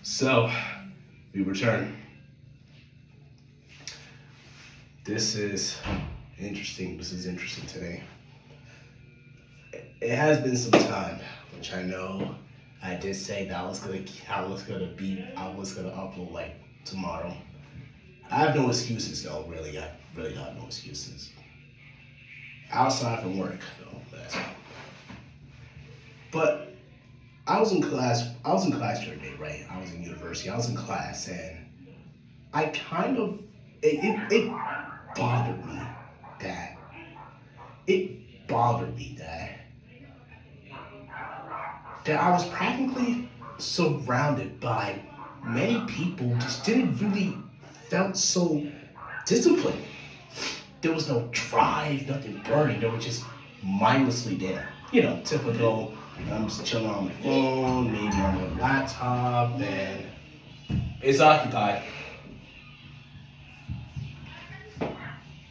So, we return. This is interesting. This is interesting today. It has been some time, which I know I did say that I was gonna upload like tomorrow. I have no excuses though, really. I really got no excuses. Outside from work, though, that's all. But I was in class the other day, right? I was in university, I was in class, and I kind of, it bothered me that, it bothered me that I was practically surrounded by many people just didn't really felt so disciplined. There was no drive, nothing burning. They were just mindlessly there. You know, typical. I'm just chilling on my phone, maybe on my laptop, and it's occupied.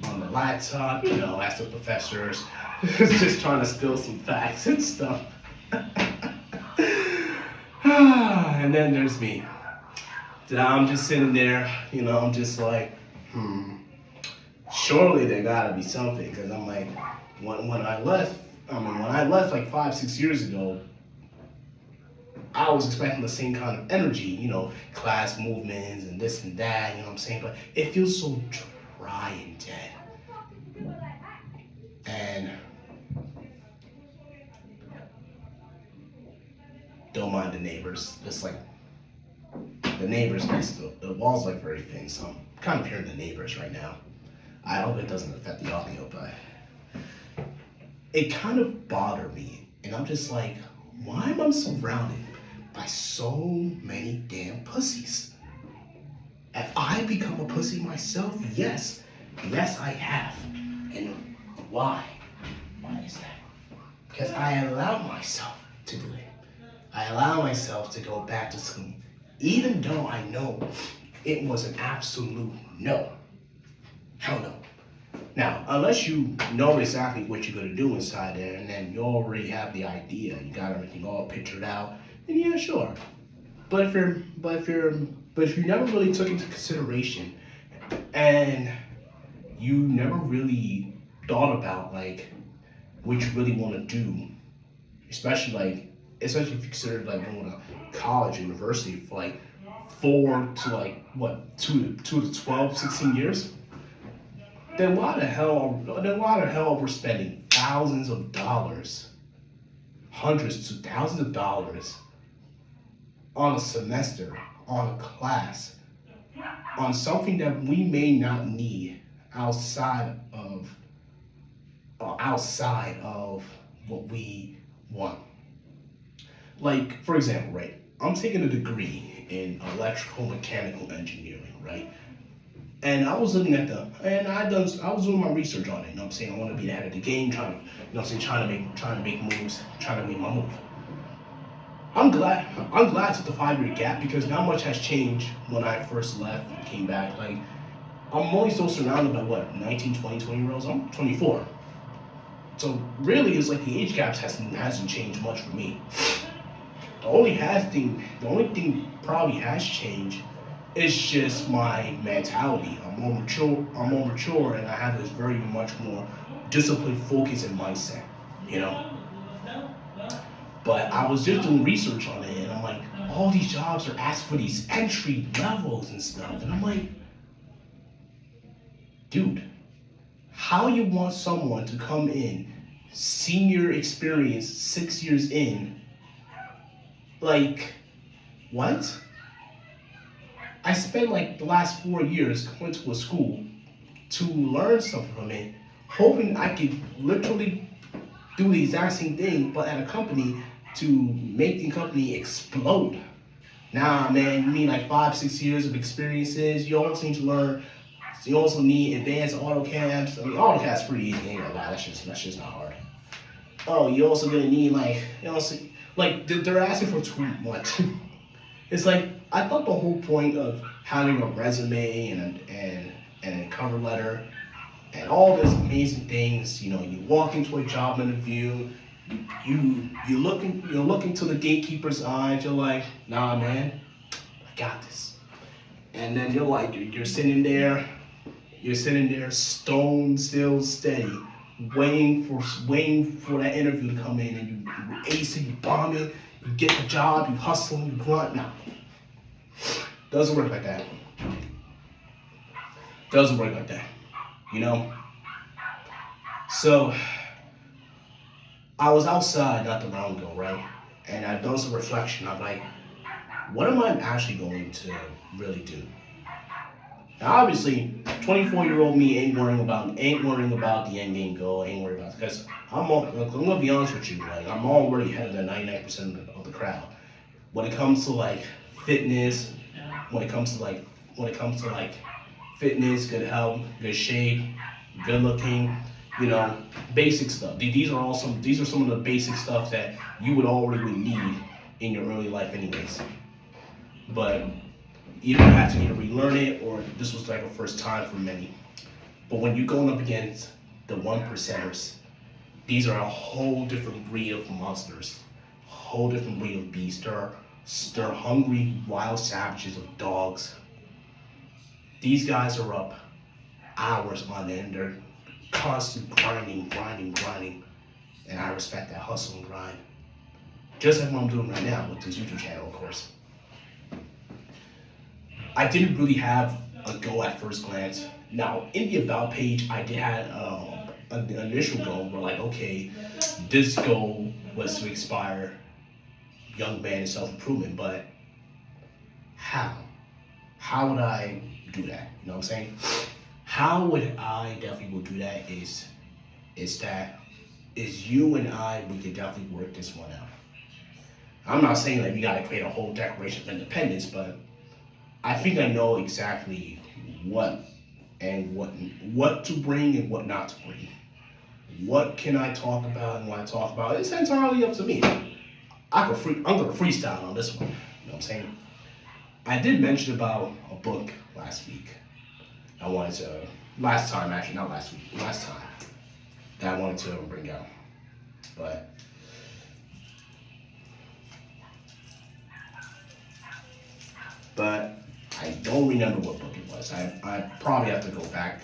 On the laptop, you know, as the professors, just trying to spill some facts and stuff. And then there's me. I'm just sitting there, you know, I'm just like, surely there gotta be something, because I'm like, when I left like 5, 6 years ago, I was expecting the same kind of energy, you know, class movements and this and that, you know what I'm saying? But it feels so dry and dead. And don't mind the neighbors. Just like the neighbors next to the walls like very thin, so I'm kind of hearing the neighbors right now. I hope it doesn't affect the audio, but it kind of bothered me. And I'm just like, why am I surrounded by so many damn pussies? Have I become a pussy myself? Yes. Yes, I have. And why? Why is that? Because I allow myself to do it. I allow myself to go back to school, even though I know it was an absolute no. Hell no. Now, unless you know exactly what you're gonna do inside there, and then you already have the idea, you got everything all pictured out, then yeah, sure. But if you never really took into consideration, and you never really thought about like what you really want to do, especially if you consider like going to college, university for like 4 to like what 2 to 12, 16 years. Then why the hell we're spending thousands of dollars, hundreds to thousands of dollars on a semester, on a class, on something that we may not need outside of what we want. Like, for example, right? I'm taking a degree in electrical mechanical engineering, right? And I was looking at I was doing my research on it, you know what I'm saying? I want to be the head of the game, trying to make moves, trying to make my move. I'm glad I took the 5-year gap, because not much has changed when I first left and came back. Like, I'm only still surrounded by what, 19, 20-year-olds? I'm 24. So really, it's like the age gap hasn't changed much for me. The only thing probably has changed is just my mentality. I'm more mature, and I have this very much more disciplined focus and mindset, you know? But I was just doing research on it, and I'm like, all these jobs are asking for these entry levels and stuff. And I'm like, dude, how you want someone to come in, senior experience, 6 years in, like, what? I spent like the last 4 years going to a school to learn something from it, hoping I could literally do the exact same thing, but at a company to make the company explode. Nah, man, you need like 5, 6 years of experiences. You also need to learn. You also need advanced AutoCAD. I mean, AutoCAD's pretty easy. Ain't gonna lie, that's just not hard. Oh, you're also gonna need they're asking for too much. It's like, I thought the whole point of having a resume and a cover letter and all these amazing things, you know, you walk into a job interview, you look into the gatekeeper's eyes, you're like, nah, man, I got this. And then you're sitting there, stone still steady, waiting for that interview to come in, and you ace it, you bomb it, you get the job, you hustle, you grunt. No, doesn't work like that. Doesn't work like that, you know? So, I was outside not too long ago, right? And I've done some reflection. I'm like, what am I actually going to really do? Now, obviously, 24-year-old me ain't worrying about the end game goal, ain't worried about it. Because I'm gonna be honest with you, like, I'm already ahead of the 99% of the crowd. When it comes to like fitness, when it comes to like fitness, good health, good shape, good looking, you know, basic stuff. These are some of the basic stuff that you would need in your early life anyways. But either you have to either relearn it or this was like a first time for many. But when you're going up against the 1%ers, these are a whole different breed of monsters, a whole different breed of beasts. They're hungry, wild savages of dogs. These guys are up hours on end. They're constant grinding. And I respect that hustle and grind. Just like what I'm doing right now with this YouTube channel, of course. I didn't really have a goal at first glance. Now, in the About page, I did have an initial goal where like, okay, this goal was to inspire young man in self-improvement, but how? How would I do that? You know what I'm saying? How would I definitely do that is you and I, we could definitely work this one out. I'm not saying that we gotta create a whole Declaration of Independence, but I think I know exactly what to bring and what not to bring. What can I talk about and what I talk about? It's entirely up to me. I'm gonna freestyle on this one. You know what I'm saying? I did mention about a book last time that I wanted to bring out. But I don't remember what book it was. I probably have to go back.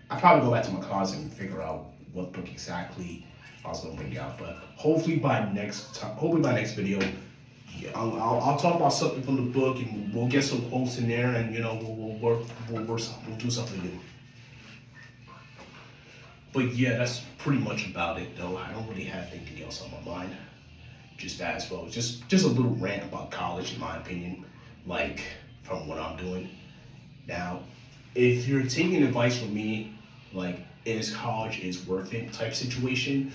I probably go back to my closet and figure out what book exactly I was gonna bring out. But hopefully by next video, I'll talk about something from the book and we'll get some quotes in there, and you know we'll do something new. But yeah, that's pretty much about it though. I don't really have anything else on my mind. Just that as well. Just a little rant about college, in my opinion, like from what I'm doing. Now, if you're taking advice from me, like is college worth it type situation,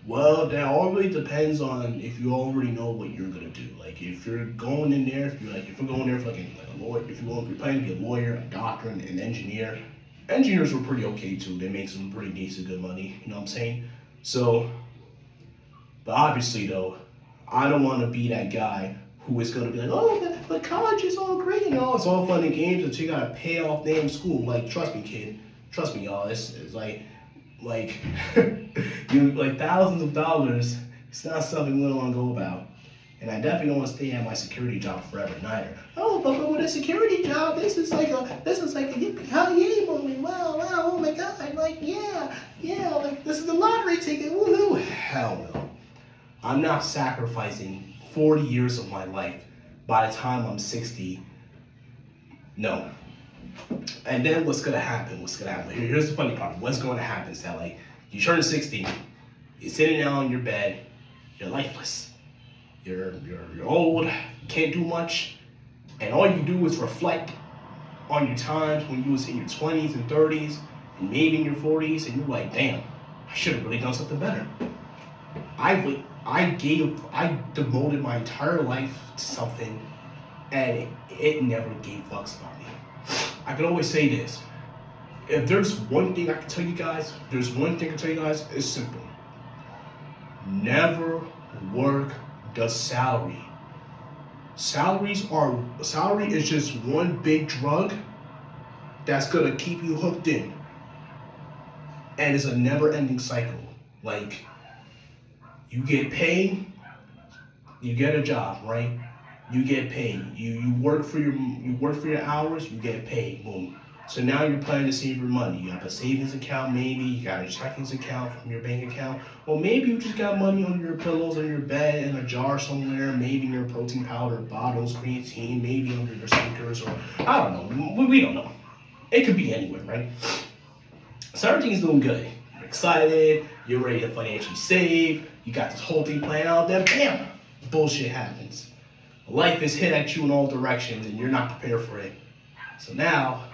well, that all really depends on if you already know what you're gonna do. Like if you're going in there, if you're going there for like a lawyer, if you're planning to be a lawyer, a doctor, and an engineer. Engineers were pretty okay too. They make some pretty decent good money. You know what I'm saying? So, but obviously though, I don't want to be that guy who is gonna be like, oh, but college is all great and all, it's all fun and games, but you gotta pay off damn school. Like, trust me, kid. Trust me, y'all. It's like you like thousands of dollars. It's not something we don't want to go about. And I definitely don't want to stay at my security job forever neither. Oh, but with a security job, this is like a yippee-ki-yay moment. Wow, oh my God, like yeah, like this is the lottery ticket, woohoo! Hell no. I'm not sacrificing 40 years of my life by the time I'm 60. No. And then what's gonna happen? Here's the funny part. What's going to happen is that like you turn 60, you're sitting down on your bed, you're lifeless. You're old, you can't do much, and all you do is reflect on your times when you was in your 20s and 30s, and maybe in your 40s, and you're like, damn, I should have really done something better. I devoted my entire life to something, and it never gave fucks about me. I can always say this: if there's one thing I can tell you guys, it's simple. Never work the salary. Salary is just one big drug that's gonna keep you hooked in. And it's a never-ending cycle. Like, you get paid, you get a job, right? you get paid. You work for your hours, you get paid. Boom. So now you're planning to save your money. You have a savings account, maybe you got a checkings account from your bank account, or maybe you just got money on your pillows on your bed in a jar somewhere. Maybe in your protein powder bottles, creatine, maybe under your sneakers, or I don't know. We don't know. It could be anywhere, right? So everything's doing good. You're excited. You're ready to financially save. You got this whole thing planned out. Then bam, bullshit happens. Life is hit at you in all directions, and you're not prepared for it. So now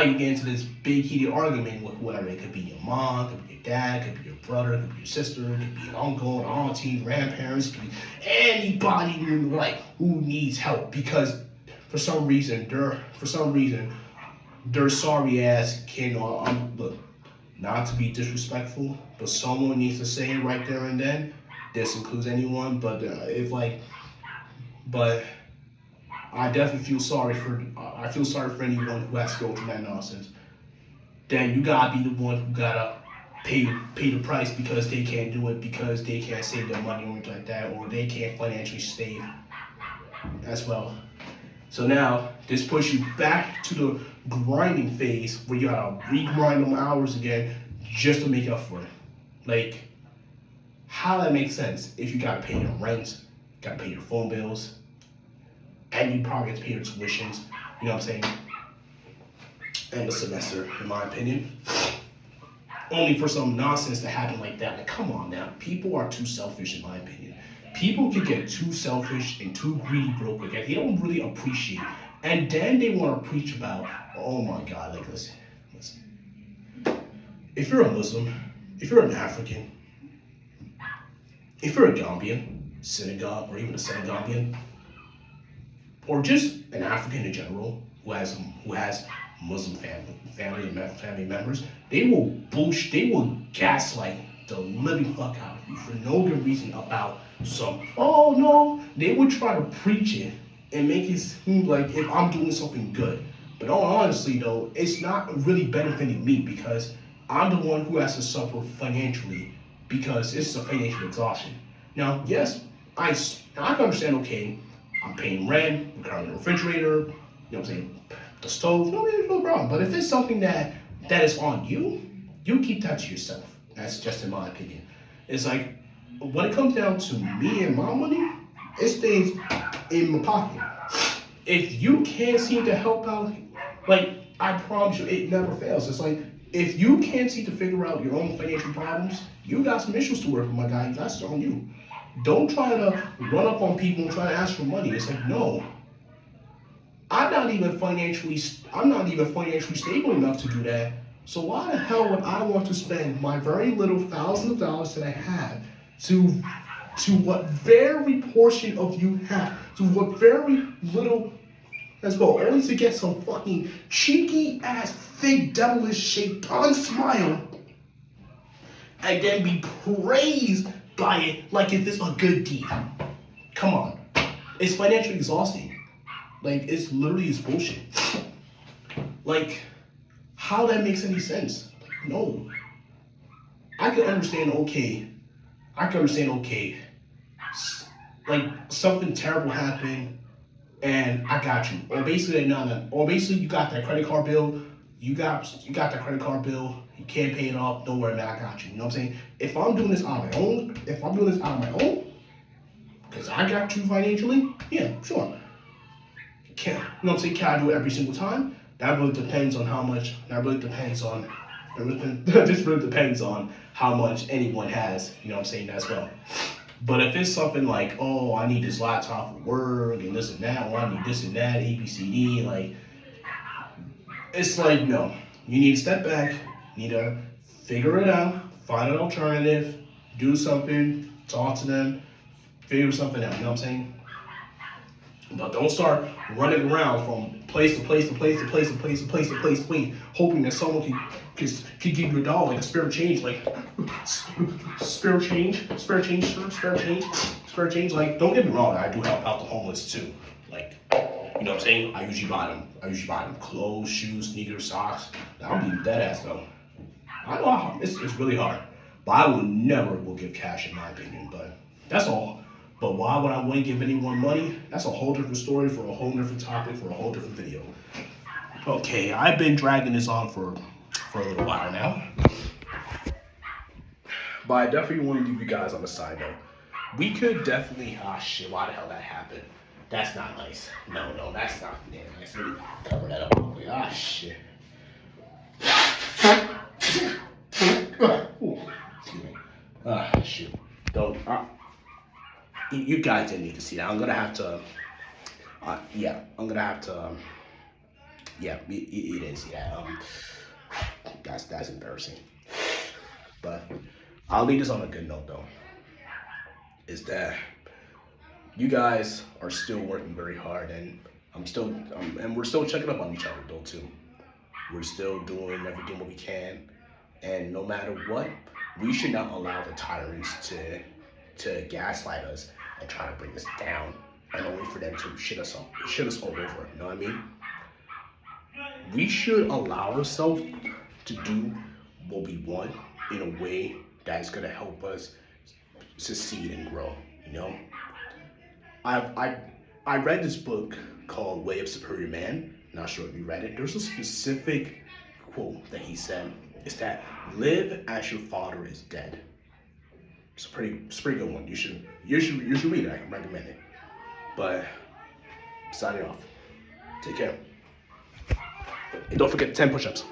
you get into this big heated argument with whoever. It could be your mom, it could be your dad, it could be your brother, it could be your sister, it could be an uncle, an auntie, grandparents, it could be anybody in your life who needs help because for some reason their sorry ass can look, not to be disrespectful, but someone needs to say it right there and then. This includes anyone, but but I definitely feel sorry for anyone who has to go through that nonsense. Then you gotta be the one who gotta pay the price because they can't do it, because they can't save their money or anything like that, or they can't financially save as well. So now this pushes you back to the grinding phase where you gotta regrind them hours again just to make up for it. Like, how that makes sense if you gotta pay your rent, gotta pay your phone bills, and you probably have to pay your tuitions, you know what I'm saying, and the semester, in my opinion. Only for some nonsense to happen like that. Like, come on now. People are too selfish, in my opinion. People can get too selfish and too greedy real quick. They don't really appreciate. And then they want to preach about, oh my God, like, listen. If you're a Muslim, if you're an African, if you're a Gambian, Senegal, or even a Senegambian, or just an African in general who has Muslim family members, they will gaslight the living fuck out of you for no good reason about oh no, they would try to preach it and make it seem like if I'm doing something good. But honestly though, it's not really benefiting me because I'm the one who has to suffer financially because it's a financial exhaustion. Now, yes, I can understand, okay, I'm paying rent, recovering the refrigerator, you know what I'm saying, the stove, no problem. But if it's something that is on you, you keep that to yourself. That's just in my opinion. It's like, when it comes down to me and my money, it stays in my pocket. If you can't seem to help out, like, I promise you, it never fails. It's like, if you can't seem to figure out your own financial problems, you got some issues to work with, my guy. That's on you. Don't try to run up on people and try to ask for money. It's like, no. I'm not even financially stable enough to do that. So why the hell would I want to spend my very little thousands of dollars that I have to what very portion of you have, to what very little as well, only to get some fucking cheeky ass, fake, devilish shaitan smile and then be praised by it like if it's a good deed. Come on. It's financially exhausting. Like, it's literally bullshit. Like, how that makes any sense? Like, no. I can understand, okay, like, something terrible happened, and I got you. Or basically, you got that credit card bill, you got that credit card bill, you can't pay it off, don't worry, man, I got you. You know what I'm saying? If I'm doing this on my own, because I got you financially, yeah, sure. You know what I'm saying? Can I do it every single time? That really depends on how much. This really depends on how much anyone has. You know what I'm saying, as well. But if it's something like, oh, I need this laptop for work and this and that, or I need this and that, A, B, C, D, like, it's like, no. You need to step back. You need to figure it out, find an alternative, do something, talk to them, figure something out. You know what I'm saying? But don't start running around from place to place, hoping that someone can give you a dollar, like a spare change, like spare change. Like, don't get me wrong, I do help out the homeless too. Like, you know what I'm saying? I usually buy them clothes, shoes, sneakers, socks. I'm being dead ass though. I know it's really hard, but I will never give cash in my opinion. But that's all. But why would I wouldn't give anyone money? That's a whole different story for a whole different topic for a whole different video. Okay, I've been dragging this on for a little while now. But I definitely want to leave you guys on the side note. We could definitely, shit, why the hell that happened? That's not nice. No, that's not nice. Let me cover that up real quick. Shit. Ooh, excuse me. Shoot. Don't, you guys didn't need to see that. I'm gonna have to, yeah, you didn't see that. That's embarrassing. But I'll leave this on a good note though. Is that you guys are still working very hard, and and we're still checking up on each other though too. We're still doing everything what we can, and no matter what, we should not allow the tyrants to gaslight us and try to bring us down, and only for them to shit us all over. You know what I mean? We should allow ourselves to do what we want in a way that is gonna help us succeed and grow. You know, I read this book called Way of Superior Man. Not sure if you read it. There's a specific quote that he said. It's that live as your father is dead. It's a pretty good one. You should read it. I can recommend it. But signing off. Take care. And don't forget 10 push-ups.